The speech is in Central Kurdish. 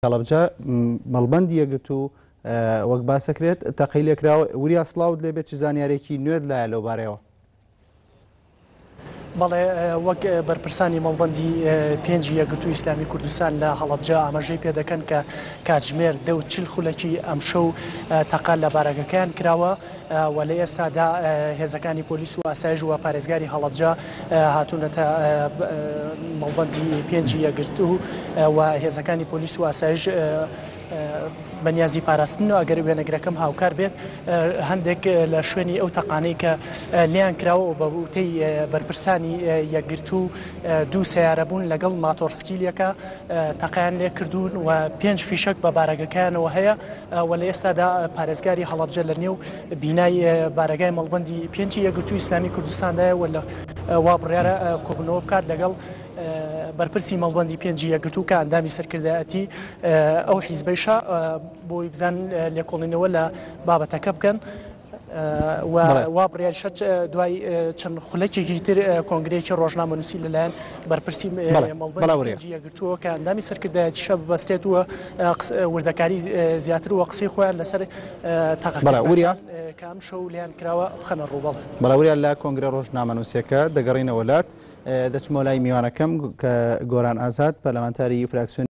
کەڵەبجە مەڵبەندی یەگرت و وەک باسەکرێت تەقەی لێکراوە وریا سڵاوت لێبێت چ زانیارێکی نوێت لایە لەو بارەیەوە. بەڵێ وەک بەرپرسانی مەڵبەندی پێنجی یەکگرتووی ئیسلامی کوردستان لە هەڵەبجە ئاماژەی پێ دەکەن کە کاتژمێر 40 خولەکی ئەمشەو تەقال لە بارەکەکەیان کراوە و لە ئێستادا هێزەکانی پۆلیس و ئاسایش و پارێزگاری هەڵەبجە هاتوونەتە مەڵبەندی پێنجی یەکگرتوو و هێزەکانی پۆلیس و ئاسایش بەنیازی پاراستنەوە ئەگەر وێنەگرەکەم هاوکار بێت هەندێک لە شوێنی ئەو تەقانەی کە لیان کراوە بە وتەی بەرپرسانی یەکگرتوو دوو سیارە بوون لەگەڵ ماتۆرسکیلەکە تەقیان لێ کردوون و 5 فیشک بە بارەگەکەیانەوە هەیە و لە ئێستادا پارێزگاری هەڵەبجە لە نێو بینای بارەگای مەڵبەندی پێنجی یەکگرتووی ئیسلامی کوردستاندایە و وا بڕیارە کۆبوونەوە بکات لەگەڵ بەرپرسی مەڵبەندی پێنجی یەکگرتوو کە ئەندامی سەرکردایەتی ئەو حیزبەیشە بۆی بزان لێکۆڵینەوە لە بابەتەکە بکەن وا بڕیارشە دوای چەند خولەکێکی تر کۆنگرەیەکی ڕۆژنامەنووسی لەلایەن بەرپرسی مەڵبەندی یەکگرتووە کە ئەندامی سەرکردایەتیشە ببەستێت و وردەکاری زیاتر و قسەی خۆیان لەسەر تەقەکە کە ئەم شەو لیان کراوە بخەنە ڕووبەڵ. بەڵاوریا لە کۆنگرە ڕۆژنامەنووسیەکە دەگەڕینەوە وڵات دەچمەوە لای میوانەکەم کە گۆران ئازاد پەرلەمانتاری فراکسیۆن